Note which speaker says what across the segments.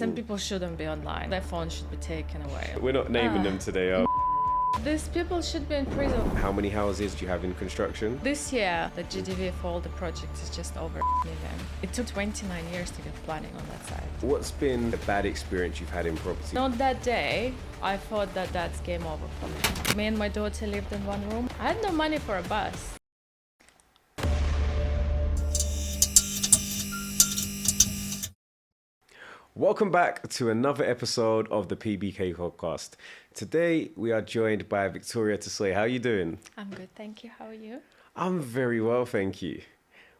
Speaker 1: Some people shouldn't be online. Their phone should be taken away.
Speaker 2: We're not naming them today.
Speaker 1: These people should be in prison.
Speaker 2: How many houses do you have in construction?
Speaker 1: This year, the GDV for all the projects is just over a million. It took 29 years to get planning on that side.
Speaker 2: What's been the bad experience you've had in property?
Speaker 1: On that day, I thought that that's game over for me. Me and my daughter lived in one room. I had no money for a bus.
Speaker 2: Welcome back to another episode of the PBK podcast. Today we are joined by Victoria Tsoy. How are you doing?
Speaker 1: I'm good, thank you. How are you?
Speaker 2: I'm very well, thank you.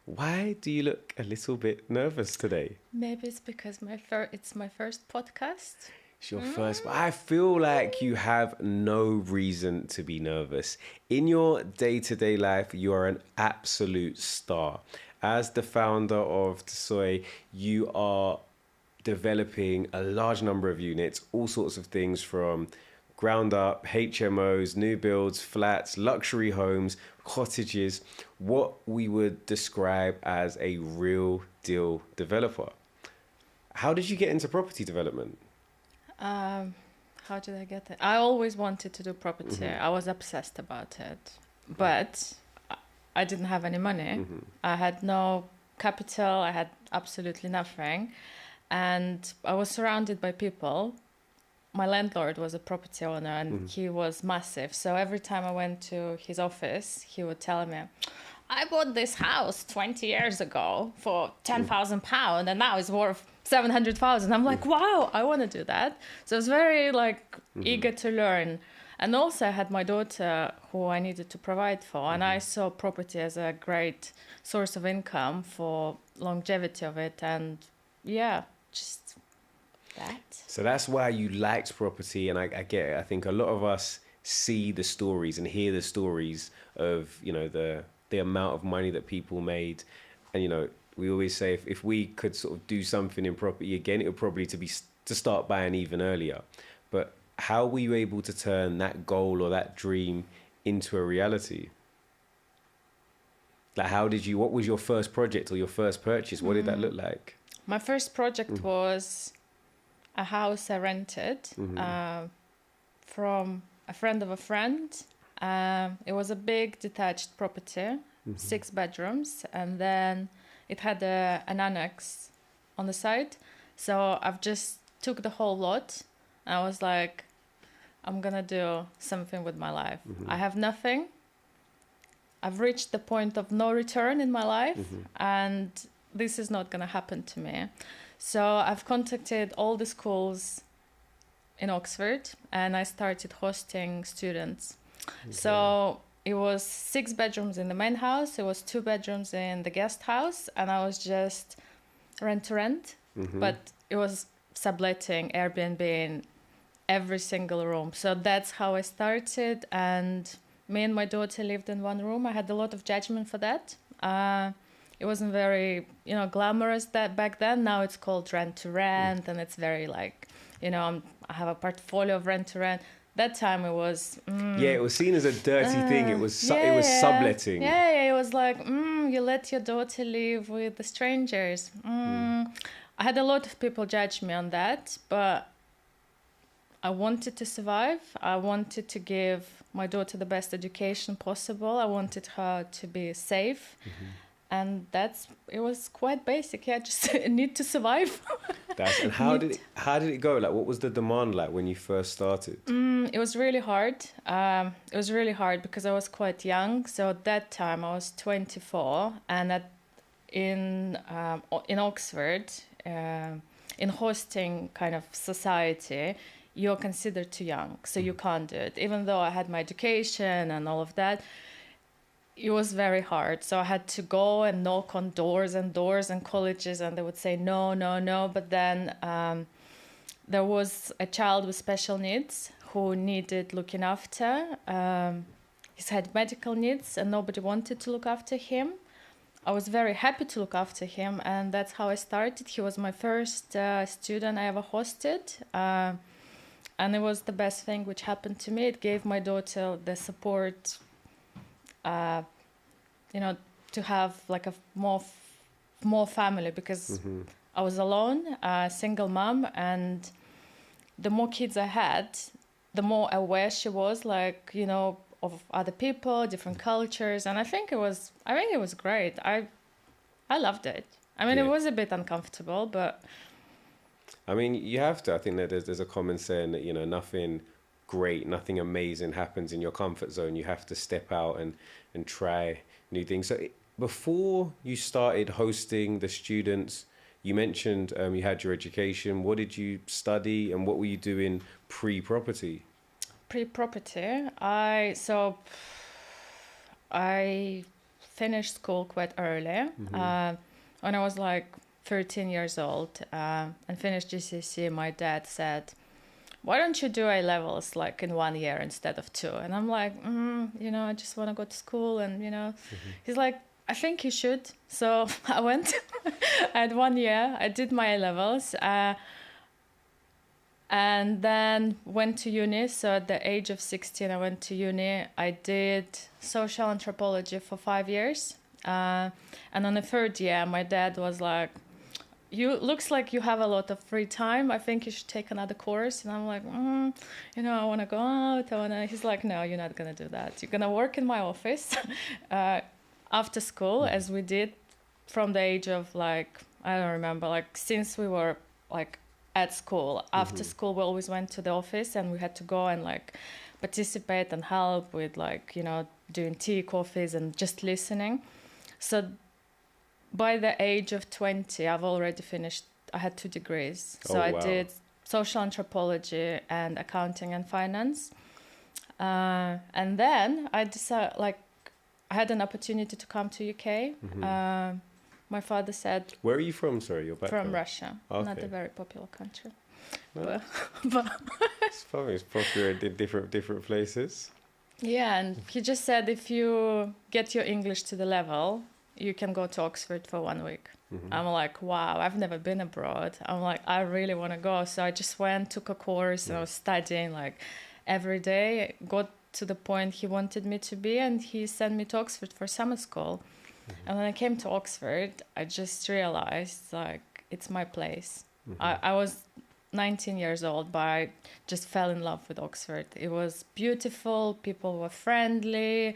Speaker 2: Why do you look a little bit nervous today?
Speaker 1: Maybe it's because it's my first podcast.
Speaker 2: It's your first, but I feel like you have no reason to be nervous. In your day-to-day life, you are an absolute star. As the founder of Tsoy, you are developing a large number of units, all sorts of things from ground up, HMOs, new builds, flats, luxury homes, cottages, what we would describe as a real deal developer. How did you get into property development?
Speaker 1: How did I get it? I always wanted to do property. I was obsessed about it, but I didn't have any money. I had no capital. I had absolutely nothing. And I was surrounded by people. My landlord was a property owner and he was massive. So every time I went to his office, he would tell me, I bought this house 20 years ago for £10,000 and now it's worth 700,000. I'm like, wow, I want to do that. So I was very eager to learn. And also I had my daughter who I needed to provide for. And I saw property as a great source of income for longevity of it. And yeah, just that.
Speaker 2: So that's why you liked property, and I get it. I think a lot of us see the stories and hear the stories of, the amount of money that people made. And, we always say if we could sort of do something in property again, it would probably to start buying even earlier. But how were you able to turn that goal or that dream into a reality? Like, what was your first project or your first purchase? What did that look like?
Speaker 1: My first project was a house I rented from a friend of a friend. It was a big detached property, 6 bedrooms, and then it had an annex on the side. So I've just took the whole lot. And I was like, I'm going to do something with my life. I have nothing. I've reached the point of no return in my life, and this is not going to happen to me. So I've contacted all the schools in Oxford and I started hosting students. Okay. So it was 6 bedrooms in the main house. It was 2 bedrooms in the guest house. And I was just rent to rent, but it was subletting, Airbnb in every single room. So that's how I started. And me and my daughter lived in one room. I had a lot of judgment for that. It wasn't very, glamorous that back then. Now it's called rent to rent, and it's very I have a portfolio of rent to rent. That time it was.
Speaker 2: It was seen as a dirty thing. It was subletting.
Speaker 1: Yeah, it was like you let your daughter live with the strangers. I had a lot of people judge me on that, but I wanted to survive. I wanted to give my daughter the best education possible. I wanted her to be safe. And it was quite basic. Yeah, just need to survive.
Speaker 2: And how did it go? Like, what was the demand like when you first started?
Speaker 1: It was really hard. It was really hard because I was quite young. So at that time I was 24, and in Oxford, in hosting kind of society, you're considered too young, so you can't do it. Even though I had my education and all of that, it was very hard. So I had to go and knock on doors and colleges, and they would say no, no, no. But then there was a child with special needs who needed looking after. He had medical needs and nobody wanted to look after him. I was very happy to look after him, and that's how I started. He was my first student I ever hosted. And it was the best thing which happened to me. It gave my daughter the support to have like a more family, because I was alone, a single mom, and the more kids I had, the more aware she was, like, you know, of other people, different cultures, and I think it was great. I loved it. I mean, it was a bit uncomfortable, but
Speaker 2: I mean, you have to. I think that there's a common saying that, you know, nothing great, nothing amazing happens in your comfort zone. You have to step out and try new things. So before you started hosting the students, you mentioned you had your education. What did you study and what were you doing pre-property?
Speaker 1: Pre-property, I finished school quite early. When I was like 13 years old and finished GCSE, my dad said, why don't you do A-levels like in 1 year instead of 2? And I'm like, you know, I just want to go to school. And, you know, he's like, I think you should. So I went. I had 1 year. I did my A-levels. And then went to uni. So at the age of 16, I went to uni. I did social anthropology for 5 years. And on the third year, my dad was like, looks like you have a lot of free time. I think you should take another course. And I'm like, you know, I want to go out. He's like, no, you're not going to do that. You're going to work in my office after school, as we did from the age of like, I don't remember, like since we were like at school. After school, we always went to the office and we had to go and like participate and help with like, you know, doing tea, coffees and just listening. So by the age of 20, I've already finished. I had 2 degrees. So I did social anthropology and accounting and finance. And then I decided, like, I had an opportunity to come to UK. My father said...
Speaker 2: Where are you from, sorry? Your background?
Speaker 1: From Russia.
Speaker 2: Okay.
Speaker 1: Not a very popular country.
Speaker 2: No.
Speaker 1: But
Speaker 2: It's probably popular in different places.
Speaker 1: Yeah, and he just said if you get your English to the level, you can go to Oxford for 1 week. I'm like, wow, I've never been abroad. I'm like, I really want to go. So I just went, took a course, and I was studying like every day. Got to the point he wanted me to be, and he sent me to Oxford for summer school. And when I came to Oxford, I just realized like it's my place. I was 19 years old, but I just fell in love with Oxford. It was beautiful. People were friendly.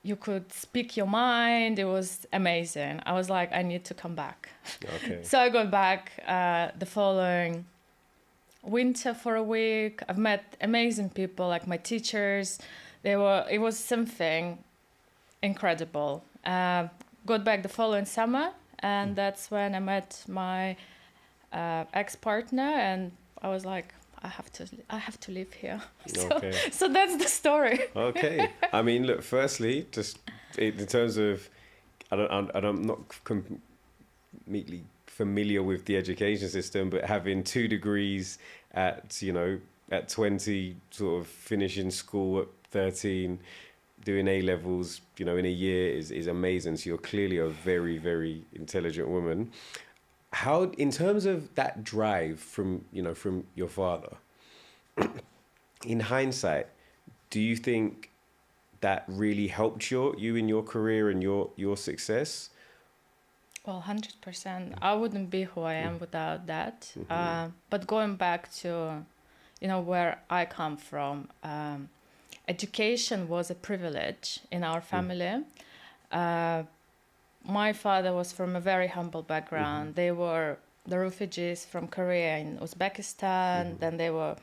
Speaker 1: You could speak your mind. It was amazing. I was like, I need to come back.
Speaker 2: Okay.
Speaker 1: So I got back the following winter for a week. I've met amazing people, like my teachers. It was something incredible. Got back the following summer, and that's when I met my ex-partner, and I was like, I have to live here. So that's the story.
Speaker 2: Okay. I mean, look, firstly, just in terms of, I'm not completely familiar with the education system, but having 2 degrees at 20, sort of finishing school at 13, doing A-levels, in a year is amazing. So you're clearly a very, very intelligent woman. How, in terms of that drive from your father, in hindsight, do you think that really helped you in your career and your success?
Speaker 1: Well, 100%. I wouldn't be who I am without that. But going back to, where I come from, education was a privilege in our family. My father was from a very humble background. They were the refugees from Korea and Uzbekistan. Then they were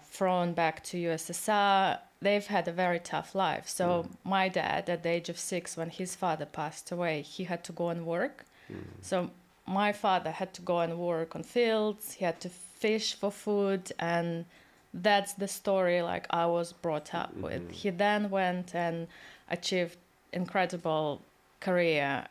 Speaker 1: thrown back to USSR. They've had a very tough life. So my dad, at the age of 6, when his father passed away, he had to go and work. So my father had to go and work on fields. He had to fish for food. And that's the story like I was brought up with. He then went and achieved incredible career,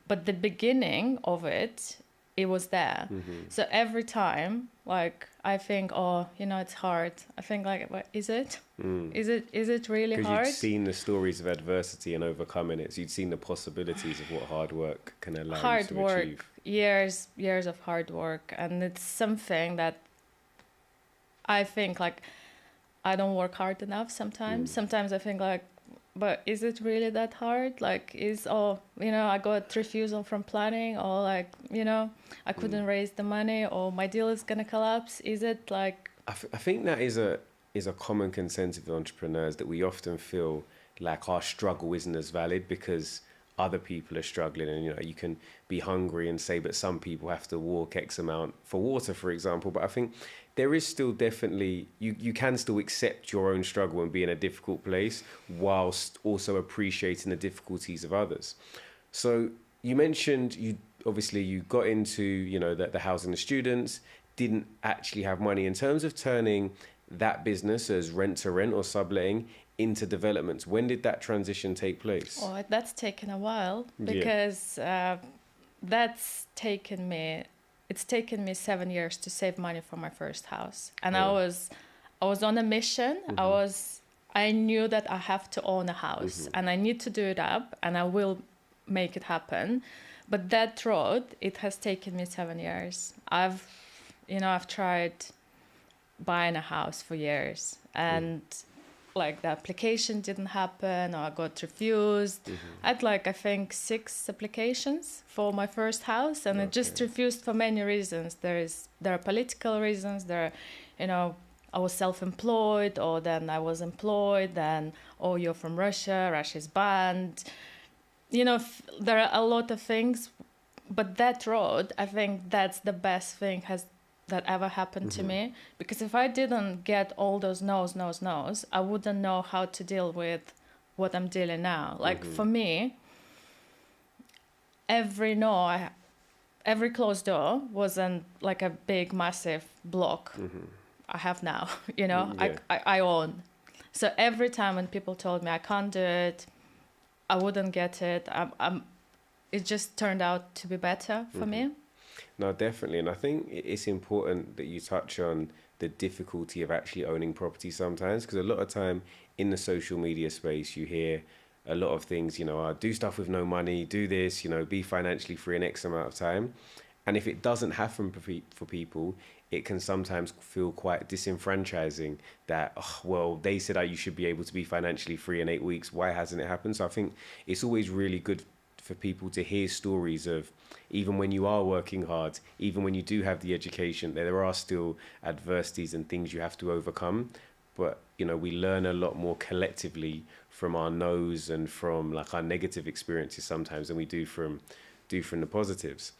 Speaker 1: but the beginning of it was there. So every time, like, I think, it's hard. I think, like, what is it? Is it really hard?
Speaker 2: Because you'd seen the stories of adversity and overcoming it. So you'd seen the possibilities of what hard work can allow you to achieve.
Speaker 1: Years of hard work, and it's something that I think, like, I don't work hard enough sometimes. Sometimes I think, like, but is it really that hard? Like, I got refusal from planning, or like, I couldn't raise the money, or my deal is gonna collapse. Is it like?
Speaker 2: I think that is a common consensus of entrepreneurs, that we often feel like our struggle isn't as valid because other people are struggling, and you can be hungry and say, but some people have to walk X amount for water, for example. But I think there is still definitely, you can still accept your own struggle and be in a difficult place whilst also appreciating the difficulties of others. So you mentioned you got into the housing the students, didn't actually have money. In terms of turning that business as rent to rent or subletting into developments, when did that transition take place?
Speaker 1: Oh, that's taken a while, because it's taken me 7 years to save money for my first house. And I was on a mission. I knew that I have to own a house, and I need to do it up, and I will make it happen. But that road, it has taken me 7 years. I've tried buying a house for years, and like the application didn't happen, or I got refused. I had I think 6 applications for my first house, and it just refused for many reasons. There are political reasons. I was self-employed, or then I was employed, then you're from Russia, Russia's banned. There are a lot of things, but that road, I think that's the best thing that ever happened to me, because if I didn't get all those no's, I wouldn't know how to deal with what I'm dealing now. Like for me, every closed door wasn't like a big massive block I have now. I own. So every time when people told me I can't do it, I wouldn't get it, it just turned out to be better for me.
Speaker 2: No, definitely. And I think it's important that you touch on the difficulty of actually owning property sometimes, because a lot of time in the social media space, you hear a lot of things, do stuff with no money, do this, be financially free in X amount of time. And if it doesn't happen for people, it can sometimes feel quite disenfranchising that, they said you should be able to be financially free in 8 weeks. Why hasn't it happened? So I think it's always really good for people to hear stories of, even when you are working hard, even when you do have the education, there are still adversities and things you have to overcome. But, we learn a lot more collectively from our no's and from our negative experiences sometimes than we do from the positives.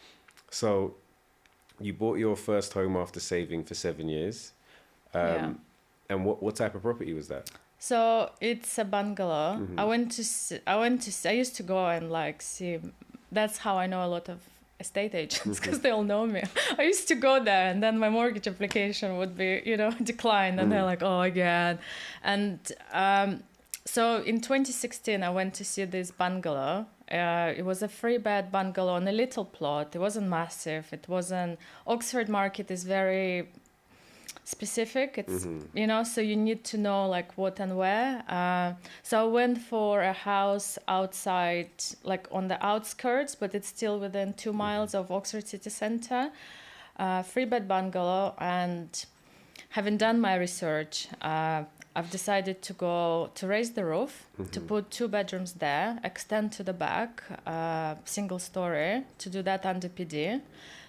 Speaker 2: So you bought your first home after saving for 7 years. And what type of property was that?
Speaker 1: So it's a bungalow. I used to go and see. That's how I know a lot of estate agents, because they all know me. I used to go there, and then my mortgage application would be, declined, and they're like, oh, again. And so in 2016, I went to see this bungalow. It was a 3-bed bungalow on a little plot. It wasn't massive. It wasn't. Oxford market is very specific. It's so you need to know what and where. So I went for a house outside, on the outskirts, but it's still within 2 miles of Oxford city centre. 3-bed bungalow, and having done my research, I've decided to go to raise the roof, to put 2 bedrooms there, extend to the back, single story, to do that under PD.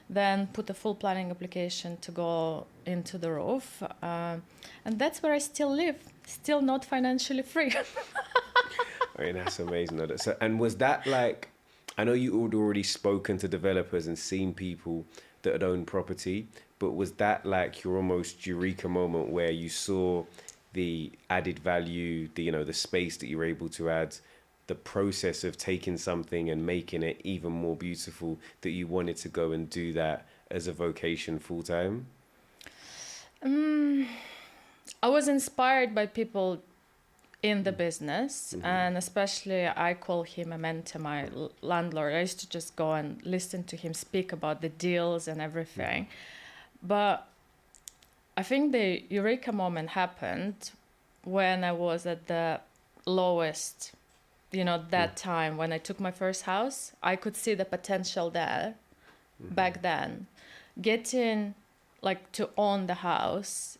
Speaker 1: Then put a full planning application to go into the roof. And that's where I still live, still not financially free.
Speaker 2: I mean, that's amazing. So, and was that I know you had already spoken to developers and seen people that had owned property, but was that your almost eureka moment where you saw the added value, the space that you were able to add, the process of taking something and making it even more beautiful, that you wanted to go and do that as a vocation full time?
Speaker 1: I was inspired by people in the business, and especially I call him a mentor, my landlord. I used to just go and listen to him speak about the deals and everything. But I think the eureka moment happened when I was at the lowest, that time when I took my first house. I could see the potential there back then. Getting to own the house,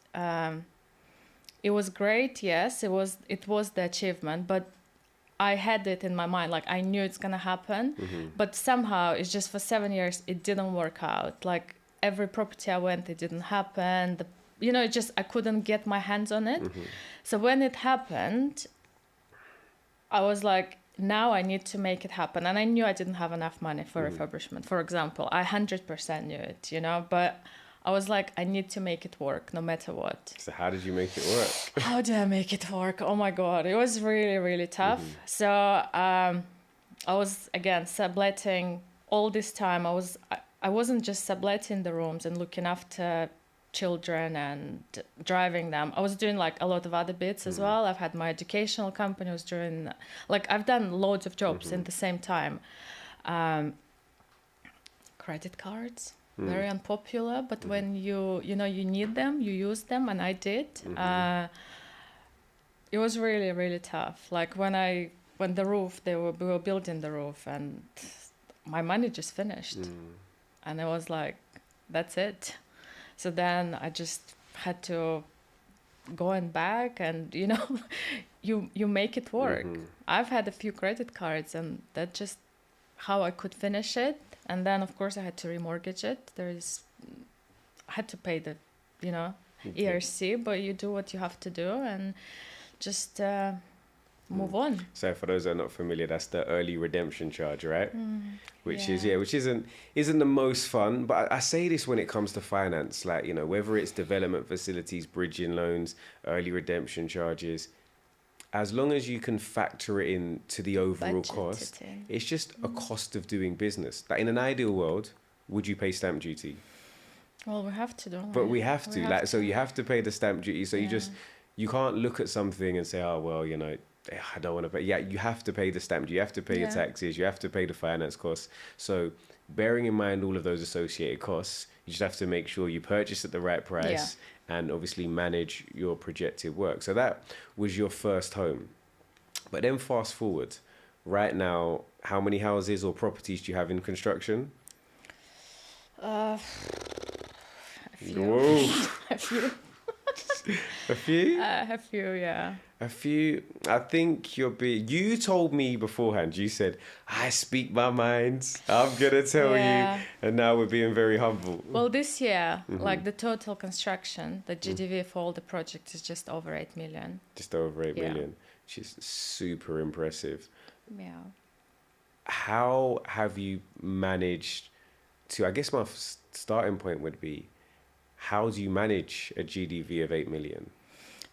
Speaker 1: it was great. Yes, it was the achievement, but I had it in my mind, like I knew it's gonna happen, but somehow it's just for 7 years it didn't work out. Like every property I went, it didn't happen. It just I couldn't get my hands on it. So when it happened, I was like, now I need to make it happen. And I knew I didn't have enough money for refurbishment, for example. I 100% knew it, but I was like, I need to make it work no matter what.
Speaker 2: So how did you make it work?
Speaker 1: How did I make it work? Oh my God, it was really, really tough. So I was, again, subletting all this time. I wasn't just subletting the rooms and looking after children and driving them. I was doing like a lot of other bits as well. I've had my educational company. I was doing, like, I've done loads of jobs in the same time. Credit cards. Very unpopular, but when you need them, you use them, and I did. It was really, really tough. Like when the roof, we were building the roof, and my money just finished, and I was like, that's it. So then I just had to go back, and you make it work. I've had a few credit cards, and that's just how I could finish it. And then, of course, I had to remortgage it. I had to pay the, ERC, but you do what you have to do and just move on.
Speaker 2: So for those that are not familiar, that's the early redemption charge, right? Which isn't the most fun. But I say this when it comes to finance, like, whether it's development facilities, bridging loans, early redemption charges, as long as you can factor it in to the overall cost, it's just a cost of doing business. Like in an ideal world, would you pay stamp duty?
Speaker 1: Well, we have to, don't we?
Speaker 2: But we have to. So you have to pay the stamp duty. So you can't look at something and say, oh, well, I don't want to pay. Yeah, you have to pay the stamp duty. You have to pay your taxes. You have to pay the finance costs. So bearing in mind all of those associated costs, you just have to make sure you purchase at the right price. And obviously manage your projected work. So that was your first home. But then fast forward, right now, how many houses or properties do you have in construction?
Speaker 1: A few.
Speaker 2: Whoa.
Speaker 1: A few.
Speaker 2: A few?
Speaker 1: A few, yeah.
Speaker 2: A few. I think you told me beforehand, you said, I speak my mind. I'm going to tell you. And now we're being very humble.
Speaker 1: Well, this year, like the total construction, the GDV for all the projects is just over 8 million.
Speaker 2: Just over 8 million, which is super impressive.
Speaker 1: Yeah.
Speaker 2: How have you managed to, I guess my starting point would be, how do you manage a GDV of 8 million?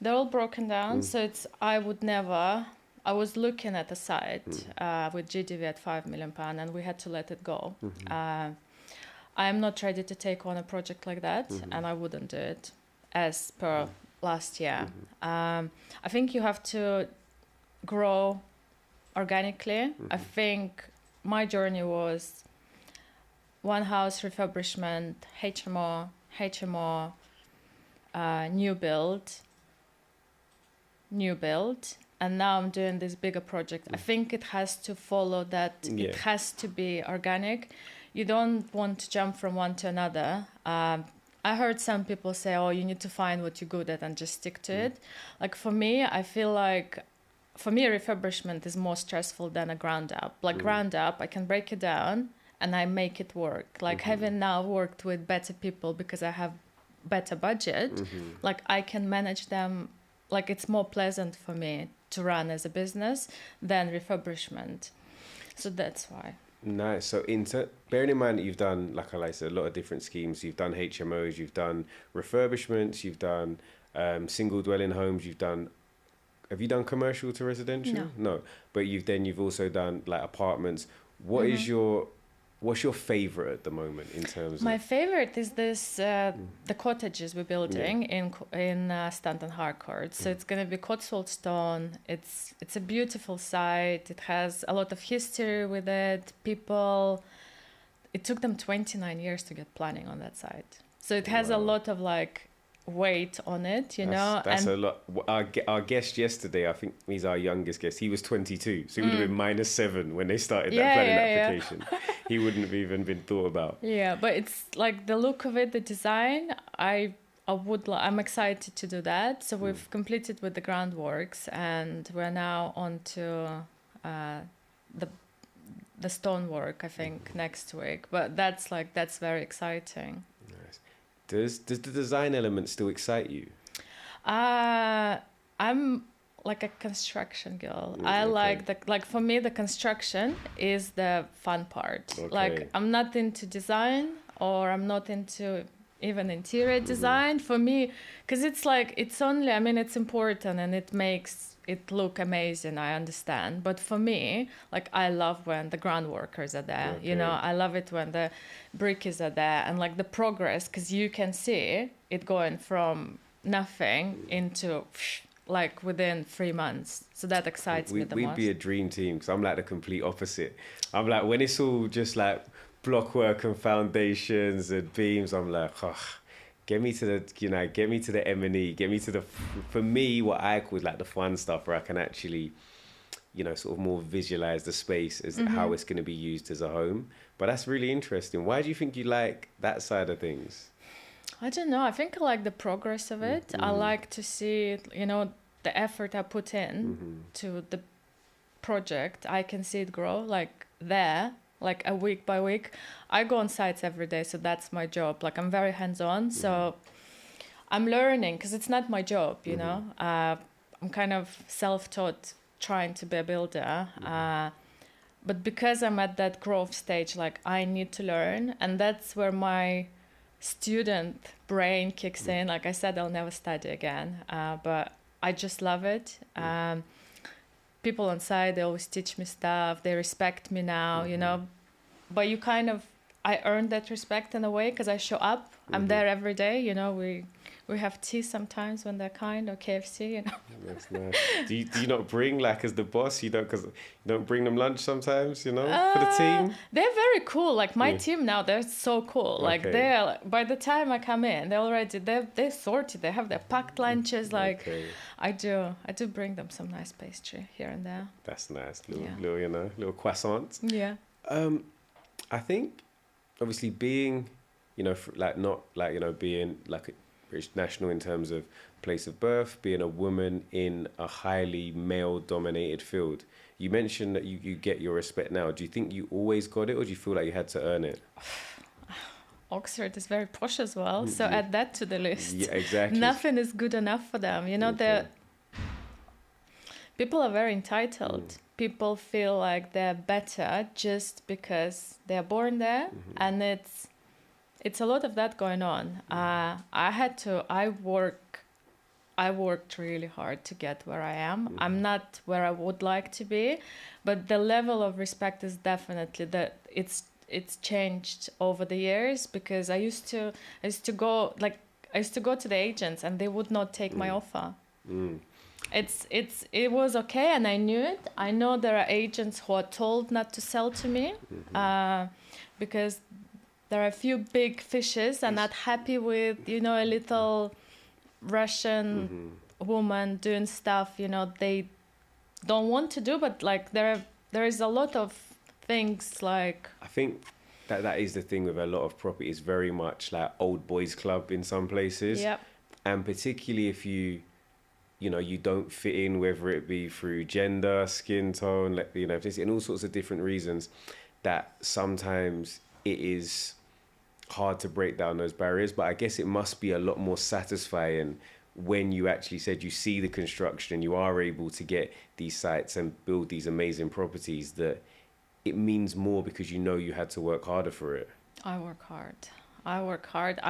Speaker 1: They're all broken down. So I was looking at a site with GDV at £5 million and we had to let it go. I am not ready to take on a project like that and I wouldn't do it as per last year. I think you have to grow organically. I think my journey was one house refurbishment, HMO, new build, and now I'm doing this bigger project. I think it has to follow that. It has to be organic. You don't want to jump from one to another. I heard some people say, oh, you need to find what you're good at and just stick to it. Like for me, I feel like refurbishment is more stressful than a ground up. Like ground up, I can break it down and I make it work. Like having now worked with better people because I have better budget, like I can manage them. Like it's more pleasant for me to run as a business than refurbishment. So that's why.
Speaker 2: Nice. So bearing in mind that you've done, like I said, a lot of different schemes. You've done HMOs, you've done refurbishments, you've done single dwelling homes, have you done commercial to residential? No. But you've also done like apartments. What's your favorite at the moment in terms
Speaker 1: My
Speaker 2: of...
Speaker 1: favorite is this, the cottages we're building in Stanton Harcourt. So it's going to be Cotswold stone. It's a beautiful site. It has a lot of history with it. It took them 29 years to get planning on that site. So it has a lot of like weight on it,
Speaker 2: That's a lot. Our guest yesterday, I think he's our youngest guest, he was 22, so he would have been -7 when they started that planning application. He wouldn't have even been thought about.
Speaker 1: Yeah, but it's like the look of it, the design, I'm excited to do that. So we've completed with the groundworks and we're now on to the the stonework, I think, next week. But that's very exciting.
Speaker 2: Nice. Does the design element still excite you?
Speaker 1: I'm like a construction girl. I like for me the construction is the fun part.
Speaker 2: Okay.
Speaker 1: Like I'm not into design, or I'm not into even interior design for me, because it's like it's only, I mean, it's important and it makes it look amazing, I understand, but for me, like I love when the ground workers are there, you know, I love it when the brickies are there, and like the progress, because you can see it going from nothing into like within 3 months. So that excites me the most.
Speaker 2: We'd be a dream team, because I'm like the complete opposite. I'm like, when it's all just like block work and foundations and beams, I'm like, oh, get me to the M&E, get me to the, for me, what I call like the fun stuff, where I can actually, you know, sort of more visualize the space as how it's going to be used as a home. But that's really interesting. Why do you think you like that side of things?
Speaker 1: I don't know. I think I like the progress of it. I like to see, you know, the effort I put in to the project. I can see it grow like there, like a week by week. I go on sites every day, so that's my job. Like I'm very hands-on, so I'm learning, because it's not my job, you know. I'm kind of self-taught, trying to be a builder. But because I'm at that growth stage, like I need to learn, and that's where my student brain kicks in. Like I said, I'll never study again, but I just love it. People on site, they always teach me stuff. They respect me now, you know. But you kind of, I earned that respect in a way, because I show up. I'm there every day, you know. We have tea sometimes when they're kind, or KFC, you know.
Speaker 2: That's nice. Do you not bring, like, as the boss, you don't bring them lunch sometimes, you know, for the team?
Speaker 1: They're very cool. Like my team now, they're so cool. Like they're, by the time I come in, they're sorted. They have their packed lunches. Like I do bring them some nice pastry here and there.
Speaker 2: That's nice. Little, you know, little croissants.
Speaker 1: Yeah.
Speaker 2: I think, obviously, being, you know, like not like, you know, being like a British national in terms of place of birth, being a woman in a highly male-dominated field. You mentioned that you get your respect now. Do you think you always got it, or do you feel like you had to earn it?
Speaker 1: Oxford is very posh as well, so add that to the list.
Speaker 2: Yeah, exactly.
Speaker 1: Nothing is good enough for them. You know, people are very entitled. People feel like they're better just because they're born there, and it's a lot of that going on. I worked really hard to get where I am. I'm not where I would like to be, but the level of respect is definitely that it's changed over the years, because I used to go to the agents and they would not take my offer. It was okay, and I knew it. I know there are agents who are told not to sell to me, because there are a few big fishes are not happy with, you know, a little Russian woman doing stuff, you know, they don't want to do, but like there is a lot of things like...
Speaker 2: I think that is the thing with a lot of property. It's very much like old boys club in some places.
Speaker 1: Yep.
Speaker 2: And particularly if you know, you don't fit in, whether it be through gender, skin tone, you know, and all sorts of different reasons, that sometimes it is hard to break down those barriers. But I guess it must be a lot more satisfying when you actually said you see the construction and you are able to get these sites and build these amazing properties, that it means more because you know you had to work harder for it.
Speaker 1: I work hard. I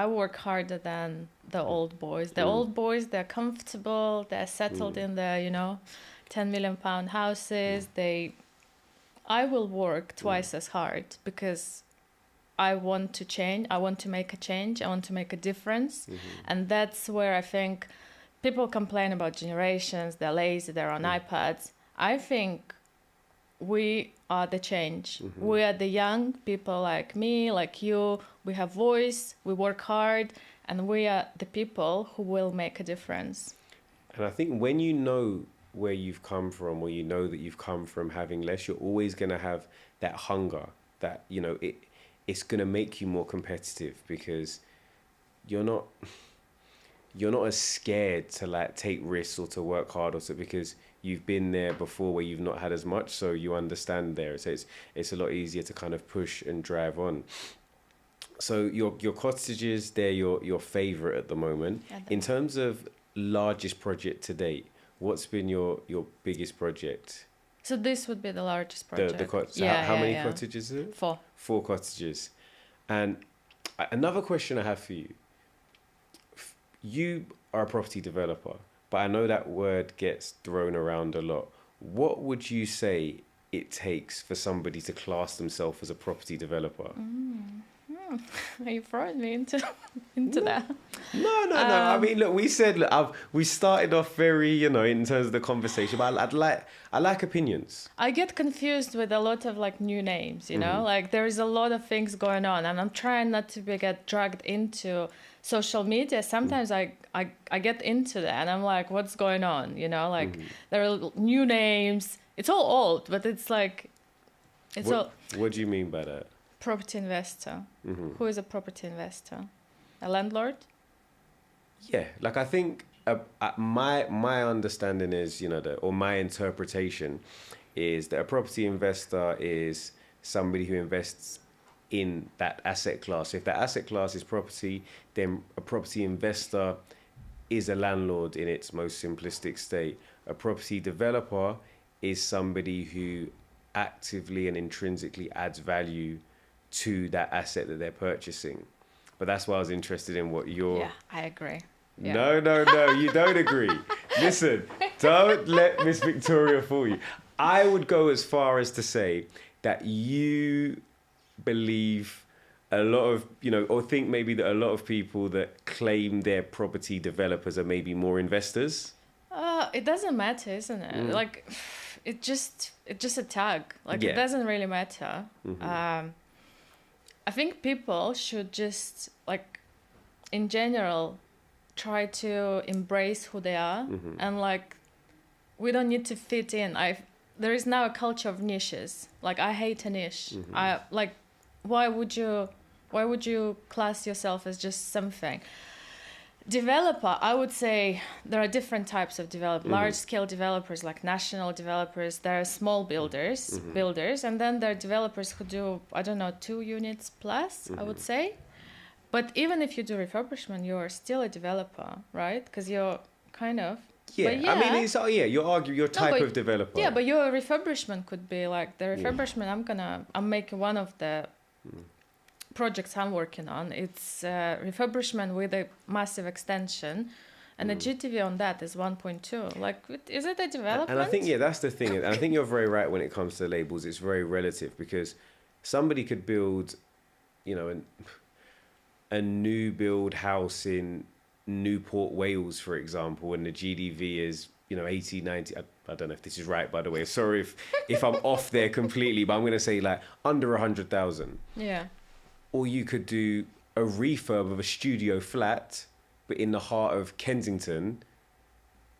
Speaker 1: work harder than the old boys. The old boys, they're comfortable, they're settled in their, you know, 10 million pound houses. I will work twice as hard, because I want to change. I want to make a change. I want to make a difference. And that's where I think people complain about generations. They're lazy. They're on iPads. I think we are the change. We are the young people like me, like you. We have voice. We work hard. And we are the people who will make a difference.
Speaker 2: And I think when you know where you've come from, or you know that you've come from having less, you're always going to have that hunger, that, you know, it's going to make you more competitive, because you're not, you're not as scared to like take risks or to work hard or so, because you've been there before where you've not had as much, so you understand there. So it's a lot easier to kind of push and drive on. So your cottages, they're your favorite at the moment. In terms of largest project to date, what's been your biggest project?
Speaker 1: So this would be the largest project.
Speaker 2: How many cottages is it?
Speaker 1: 4.
Speaker 2: 4 cottages. And another question I have for you. You are a property developer, but I know that word gets thrown around a lot. What would you say it takes for somebody to class themselves as a property developer?
Speaker 1: Are you throwing me into that?
Speaker 2: No. I mean, look, we started off very, in terms of the conversation, but I like opinions.
Speaker 1: I get confused with a lot of like new names, like there is a lot of things going on, and I'm trying not to get dragged into social media. Sometimes I get into that and I'm like, what's going on? There are new names. It's all old, but it's like,
Speaker 2: What do you mean by that?
Speaker 1: Property investor. Who is a property investor? A landlord?
Speaker 2: Yeah, like I think my understanding is, or my interpretation is that a property investor is somebody who invests in that asset class. If that asset class is property, then a property investor is a landlord in its most simplistic state. A property developer is somebody who actively and intrinsically adds value to that asset that they're purchasing. But that's why I was interested in what you're...
Speaker 1: Yeah, I agree. Yeah.
Speaker 2: No, you don't agree. Listen, don't let Miss Victoria fool you. I would go as far as to say that you believe a lot of, or think maybe that a lot of people that claim they're property developers are maybe more investors.
Speaker 1: It doesn't matter, isn't it? Like, it's just a tag. Like, It doesn't really matter. I think people should just, like, in general, try to embrace who they are. And, like, we don't need to fit in. There is now a culture of niches. Like, I hate a niche. Why would you class yourself as just something? Developer, I would say there are different types of developers. Large-scale developers, like national developers. There are small builders, and then there are developers who do, 2 units plus, I would say. But even if you do refurbishment, you're still a developer, right? Because you're kind of...
Speaker 2: Yeah, I mean, you're type of developer.
Speaker 1: Yeah, but your refurbishment could be like, the refurbishment, I'm making one of the... projects I'm working on. It's refurbishment with a massive extension, and the GDV on that is 1.2. Like, is it a development?
Speaker 2: And I think, that's the thing. And I think you're very right when it comes to labels. It's very relative, because somebody could build, a new build house in Newport, Wales, for example, and the GDV is, 80, 90. I don't know if this is right, by the way. Sorry if I'm off there completely, but I'm going to say like under 100,000.
Speaker 1: Yeah.
Speaker 2: Or you could do a refurb of a studio flat, but in the heart of Kensington,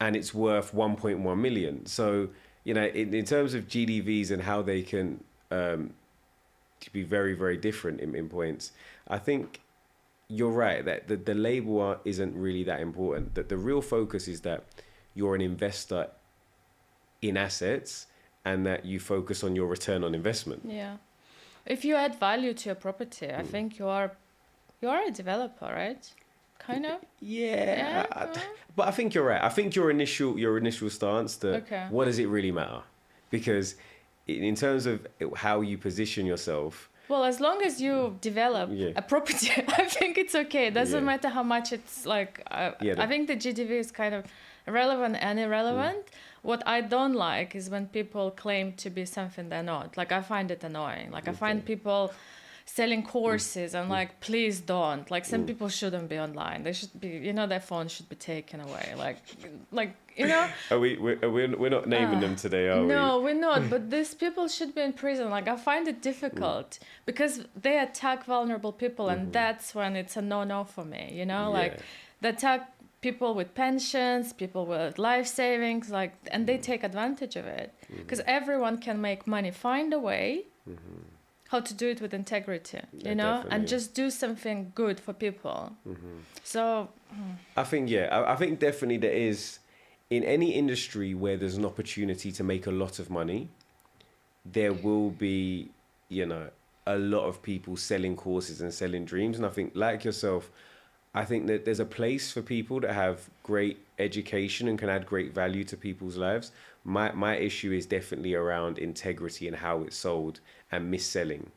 Speaker 2: and it's worth 1.1 million. So, in terms of GDVs and how they can be very, very different in points, I think you're right that the label isn't really that important. That the real focus is that you're an investor in assets and that you focus on your return on investment.
Speaker 1: Yeah. If you add value to a property, I think you are a developer, right? Kind of.
Speaker 2: Yeah. But I think you're right. I think your initial stance that what does it really matter? Because in terms of how you position yourself.
Speaker 1: Well, as long as you develop a property, I think it's okay. It doesn't matter how much it's like. I think the GDV is kind of relevant and irrelevant. What I don't like is when people claim to be something they're not. Like, I find it annoying. Like, I find people selling courses and like, please don't. Like, some people shouldn't be online. They should be, their phone should be taken away. Like
Speaker 2: We're not naming them today, are we?
Speaker 1: No, we're not. But these people should be in prison. Like, I find it difficult because they attack vulnerable people, and that's when it's a no for me. Like, they attack people with pensions, people with life savings, and they take advantage of it because everyone can make money. Find a way how to do it with integrity,
Speaker 2: Yeah,
Speaker 1: you know,
Speaker 2: definitely.
Speaker 1: and just do something good for people. So
Speaker 2: I think, yeah, I think definitely there is, in any industry where there's an opportunity to make a lot of money, there will be, you know, a lot of people selling courses and selling dreams. And I think, like yourself, I think that there's a place for people that have great education and can add great value to people's lives. My issue is definitely around integrity and how it's sold and mis-selling.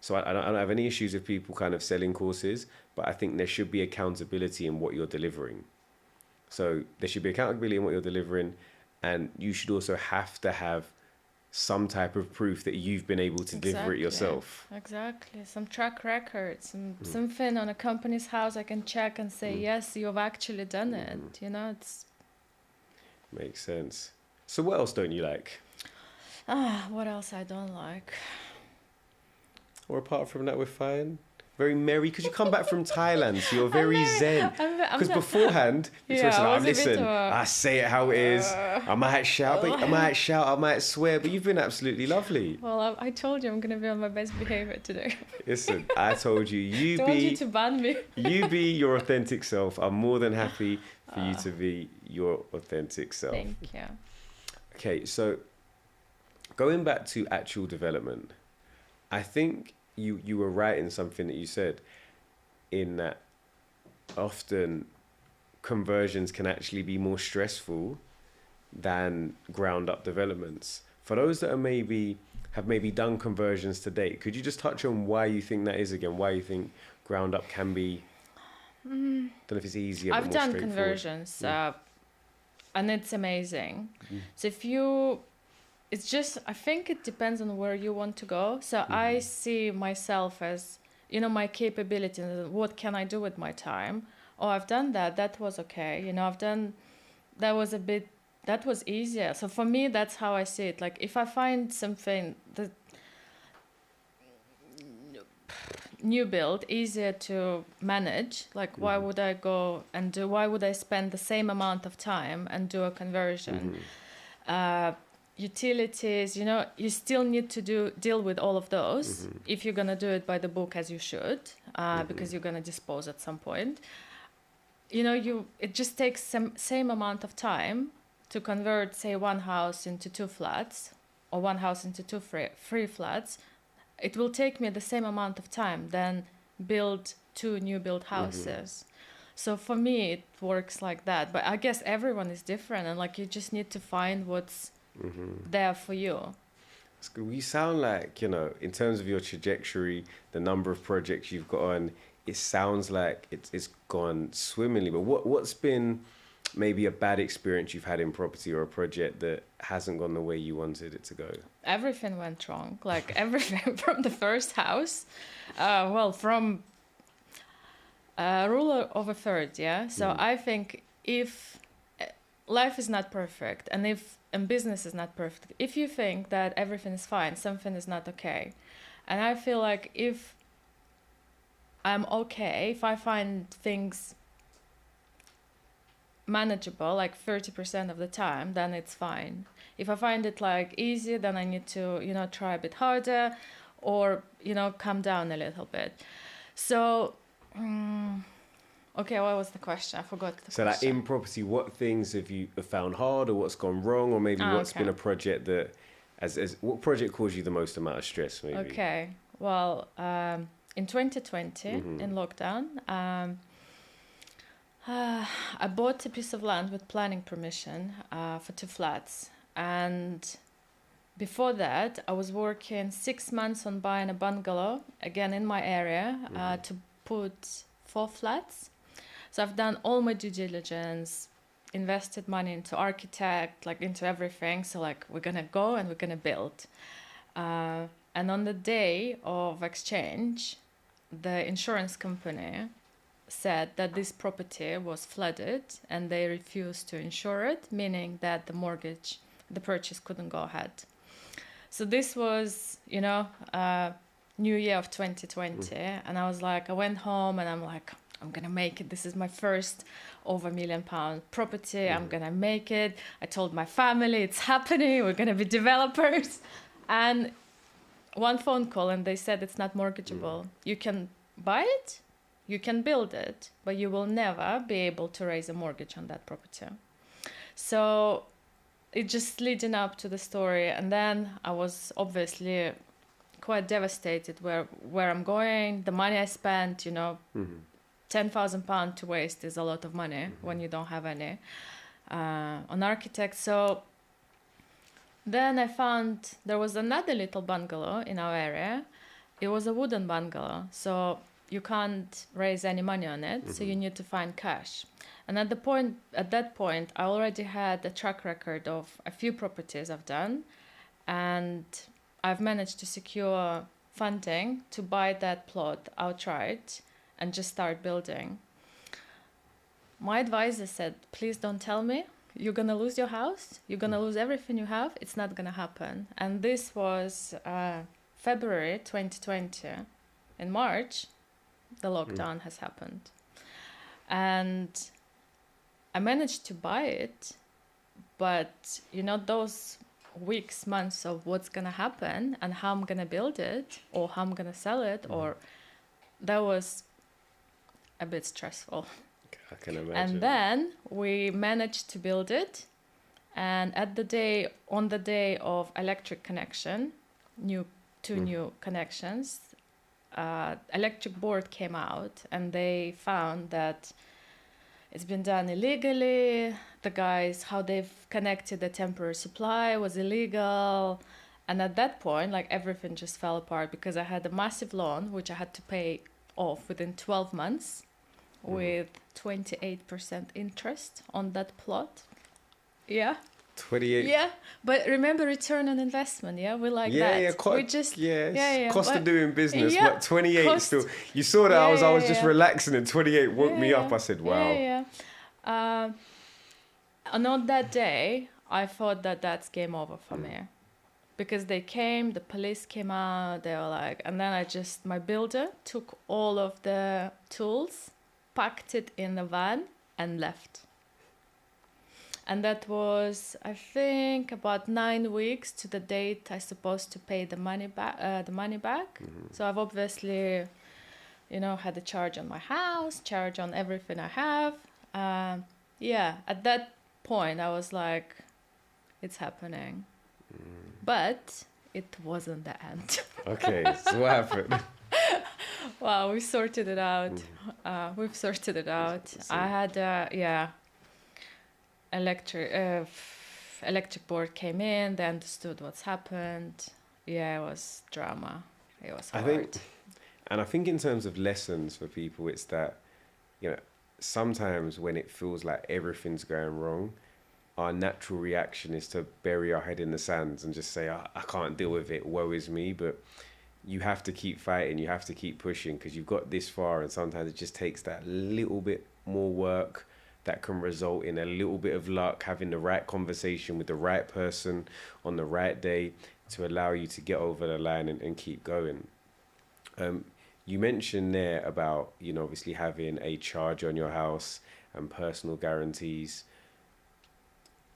Speaker 2: So I don't have any issues with people kind of selling courses, but I think there should be accountability in what you're delivering. So there should be accountability in what you're delivering, and you should also have to have some type of proof that you've been able to deliver it yourself.
Speaker 1: Exactly. Some track record, something on a company's house I can check and say, yes, you've actually done it. You know, it's...
Speaker 2: Makes sense. So what else don't you like?
Speaker 1: What else I don't like?
Speaker 2: Or apart from that, we're fine. Very merry, because you come back from Thailand, so you're very zen. Because beforehand, listen, I say it how it is. I might shout, I might swear, but you've been absolutely lovely.
Speaker 1: Well, I told you I'm going to be on my best behavior today.
Speaker 2: Listen, I told you,
Speaker 1: don't want you to ban me.
Speaker 2: You be your authentic self. I'm more than happy for you to be your authentic self.
Speaker 1: Thank you.
Speaker 2: Okay, so going back to actual development, I think you were right in something that you said, in that often conversions can actually be more stressful than ground up developments. For those that are have maybe done conversions to date, could you just touch on why you think that is again? Why you think ground up can be? Don't know if it's easier.
Speaker 1: I've done conversions, and it's amazing. So it's just, I think it depends on where you want to go. So I see myself as, you know, my capability, what can I do with my time? Oh, I've done that. That was okay. You know, that was easier. So for me, that's how I see it. Like if I find something that new build easier to manage, like why would I go and why would I spend the same amount of time and do a conversion? Utilities, you know, you still need to deal with all of those if you're going to do it by the book, as you should, because you're going to dispose at some point. You know, it just takes same amount of time to convert, say, one house into 2 flats or one house into 2 free flats. It will take me the same amount of time than build 2 new build houses. So for me, it works like that. But I guess everyone is different, and like you just need to find what's there for you.
Speaker 2: That's good. You sound like, you know, in terms of your trajectory, the number of projects you've got on, it sounds like it's gone swimmingly. But what's been maybe a bad experience you've had in property or a project that hasn't gone the way you wanted it to go?
Speaker 1: Everything went wrong. Like everything from the first house. From rule of a third, yeah? So I think if life is not perfect and business is not perfect, if you think that everything is fine, something is not okay. And I feel like if I'm okay, if I find things manageable, like 30% of the time, then it's fine. If I find it like easy, then I need to, you know, try a bit harder or, you know, calm down a little bit. So, okay, what was the question? I forgot the question.
Speaker 2: So like in property, what things have you found hard or what's gone wrong, or maybe what's been a project that, what project caused you the most amount of stress maybe?
Speaker 1: Okay, well, in 2020, in lockdown, I bought a piece of land with planning permission for 2 flats. And before that, I was working 6 months on buying a bungalow, again in my area, to put 4 flats. So I've done all my due diligence, invested money into architect, like into everything. So like we're going to go and we're going to build. And on the day of exchange, the insurance company said that this property was flooded and they refused to insure it, meaning that the purchase couldn't go ahead. So this was, you know, New Year of 2020. And I was like, I went home and I'm like, I'm going to make it. This is my first over £1 million property. I'm going to make it. I told my family it's happening. We're going to be developers. And one phone call and they said it's not mortgageable. You can buy it, you can build it, but you will never be able to raise a mortgage on that property. So it just leading up to the story, and then I was obviously quite devastated where I'm going, the money I spent, you know, £10,000 to waste is a lot of money when you don't have any on architect. So then I found there was another little bungalow in our area. It was a wooden bungalow, so you can't raise any money on it, so you need to find cash. And at that point, I already had a track record of a few properties I've done, and I've managed to secure funding to buy that plot outright and just start building. My advisor said, please don't tell me you're going to lose your house, you're going to lose everything you have, it's not going to happen. And this was February 2020. In March, the lockdown has happened. And I managed to buy it, but you know, those weeks, months of what's going to happen and how I'm going to build it or how I'm going to sell it, or that was a bit stressful.
Speaker 2: I can imagine.
Speaker 1: And then we managed to build it, and on the day of electric connection, two new connections, electric board came out and they found that it's been done illegally. The guys, how they've connected the temporary supply was illegal. And at that point, like, everything just fell apart because I had a massive loan, which I had to pay off within 12 months with 28% interest on that plot. Yeah.
Speaker 2: 28.
Speaker 1: Yeah, but remember return on investment. Yeah, we like that.
Speaker 2: Yeah,
Speaker 1: we just
Speaker 2: cost of doing business.
Speaker 1: Yeah,
Speaker 2: but 28 still. You saw that I was just relaxing, and 28 woke me up. I said, "Wow."
Speaker 1: And on that day, I thought that that's game over for me, because they came, the police came out. They were like, and then my builder took all of the tools, packed it in the van, and left. And that was, I think, about 9 weeks to the date I supposed to pay the money back. So I've obviously, you know, had a charge on my house, charge on everything I have. At that point, I was like, it's happening. But it wasn't the end.
Speaker 2: Okay, so what happened?
Speaker 1: Wow, we sorted it out. We've sorted it out. I had, electric board came in, they understood what's happened. Yeah, it was drama. It was hard.
Speaker 2: I think in terms of lessons for people, it's that, you know, sometimes when it feels like everything's going wrong, our natural reaction is to bury our head in the sands and just say, I can't deal with it, woe is me. But you have to keep fighting, you have to keep pushing, because you've got this far, and sometimes it just takes that little bit more work that can result in a little bit of luck, having the right conversation with the right person on the right day to allow you to get over the line and keep going. You mentioned there about, you know, obviously having a charge on your house and personal guarantees.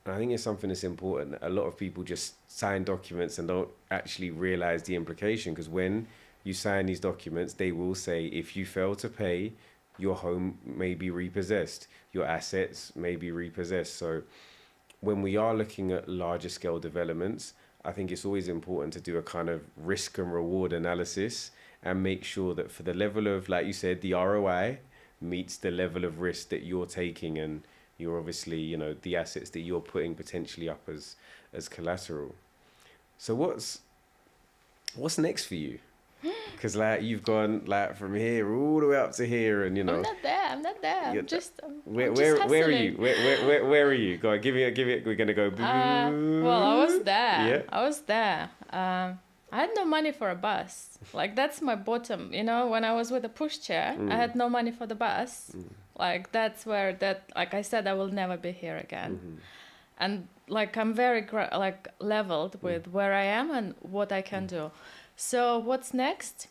Speaker 2: And I think it's something that's important. A lot of people just sign documents and don't actually realize the implication, because when you sign these documents, they will say, if you fail to pay, your home may be repossessed, your assets may be repossessed. So when we are looking at larger scale developments, I think it's always important to do a kind of risk and reward analysis and make sure that for the level of, like you said, the ROI meets the level of risk that you're taking, and you're obviously, you know, the assets that you're putting potentially up as collateral. So what's next for you? Because like you've gone like from here all the way up to here, and you know.
Speaker 1: I'm not there. I'm just
Speaker 2: where are you? Where are you? Go on, give it. We're gonna go.
Speaker 1: Well, I was there.
Speaker 2: Yeah.
Speaker 1: I was there. I had no money for a bus. Like, that's my bottom. You know, when I was with a pushchair, I had no money for the bus. Like, that's where like I said, I will never be here again. And like, I'm very leveled with where I am and what I can do. So what's next?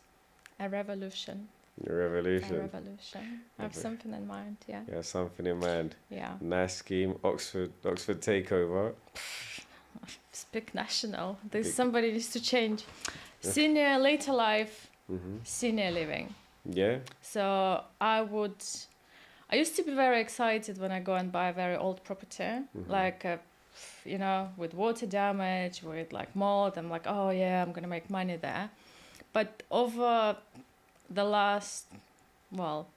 Speaker 1: A revolution.
Speaker 2: A revolution.
Speaker 1: A revolution. I have something in mind. Yeah.
Speaker 2: Yeah, something in mind.
Speaker 1: Yeah.
Speaker 2: Nice scheme. Oxford takeover.
Speaker 1: Speak national. Somebody needs to change. Senior, later life, senior living.
Speaker 2: Yeah.
Speaker 1: So I used to be very excited when I go and buy a very old property, like, you know, with water damage, with like mold. I'm like, oh yeah, I'm going to make money there. But over the last, well,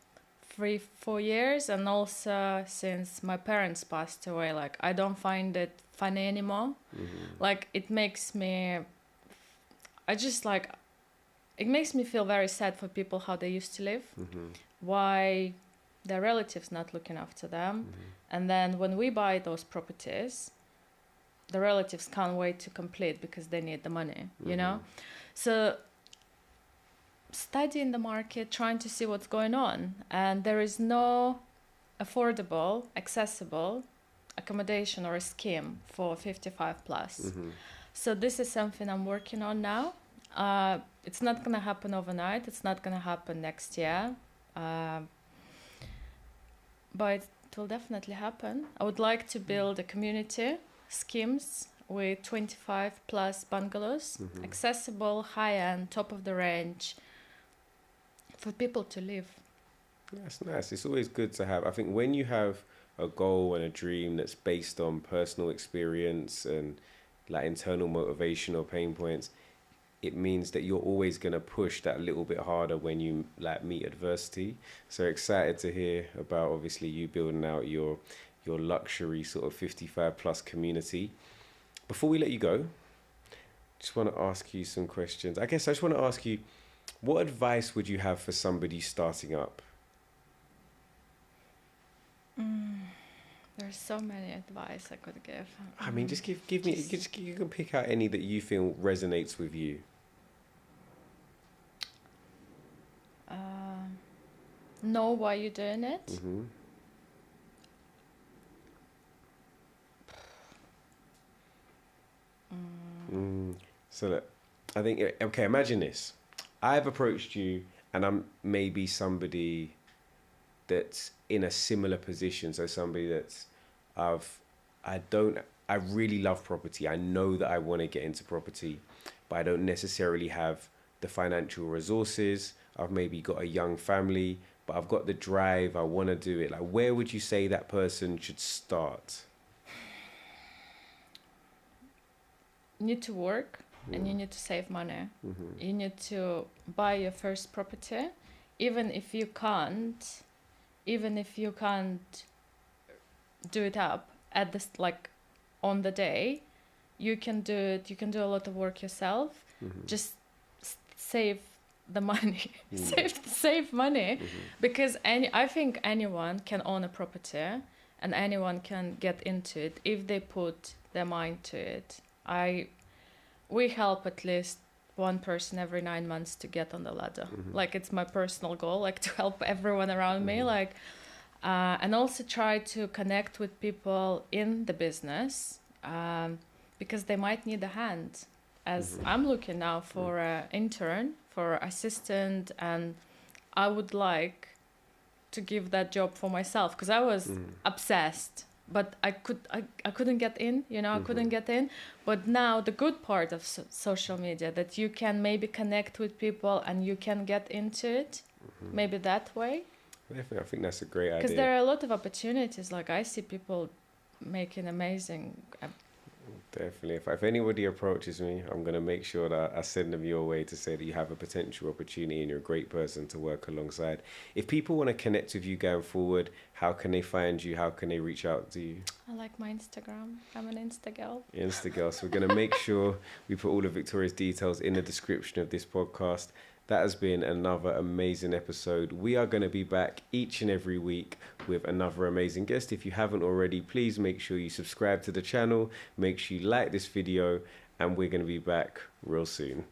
Speaker 1: 3-4 years, and also since my parents passed away, like, I don't find it funny anymore. Like, it makes me feel very sad for people how they used to live, why their relatives not looking after them, and then when we buy those properties, the relatives can't wait to complete because they need the money, you know. So studying the market, trying to see what's going on, and there is no affordable, accessible accommodation or a scheme for 55 plus. So this is something I'm working on now. It's not going to happen overnight. It's not going to happen next year. But it will definitely happen. I would like to build a community schemes with 25 plus bungalows, accessible, high-end, top of the range, for people to live.
Speaker 2: That's nice. It's always good to have. I think when you have a goal and a dream that's based on personal experience and like internal motivation or pain points, it means that you're always going to push that little bit harder when you like meet adversity. So excited to hear about obviously you building out your luxury sort of 55 plus community. Before we let you go, just want to ask you some questions. I guess I just want to ask you, what advice would you have for somebody starting up?
Speaker 1: There's so many advice I could give.
Speaker 2: I mean, just give me, you can pick out any that you feel resonates with you.
Speaker 1: Know why you're doing it.
Speaker 2: So look, I think, okay, imagine this. I've approached you and I'm maybe somebody that's in a similar position. So somebody that's, I really love property. I know that I want to get into property, but I don't necessarily have the financial resources. I've maybe got a young family, but I've got the drive. I want to do it. Like, where would you say that person should start?
Speaker 1: You need to work and you need to save money. You need to buy your first property, even if you can't do it up at this, like, on the day, you can do it. You can do a lot of work yourself. Just save the money. save money, because I think anyone can own a property and anyone can get into it if they put their mind to it. We help at least one person every 9 months to get on the ladder. Like, it's my personal goal, like, to help everyone around me, like, and also try to connect with people in the business, because they might need a hand. As I'm looking now for an intern, for assistant, and I would like to give that job for myself, because I was obsessed, but I couldn't get in, you know, I couldn't get in. But now the good part of social media, that you can maybe connect with people and you can get into it, maybe that way.
Speaker 2: Definitely, I think that's a great idea.
Speaker 1: Because there are a lot of opportunities. Like, I see people making amazing.
Speaker 2: Definitely. If anybody approaches me, I'm going to make sure that I send them your way to say that you have a potential opportunity and you're a great person to work alongside. If people want to connect with you going forward, how can they find you? How can they reach out to you?
Speaker 1: I like my Instagram. I'm an Instagirl.
Speaker 2: Instagirl. So we're going to make sure we put all of Victoria's details in the description of this podcast. That has been another amazing episode. We are going to be back each and every week with another amazing guest. If you haven't already, please make sure you subscribe to the channel. Make sure you like this video, and we're going to be back real soon.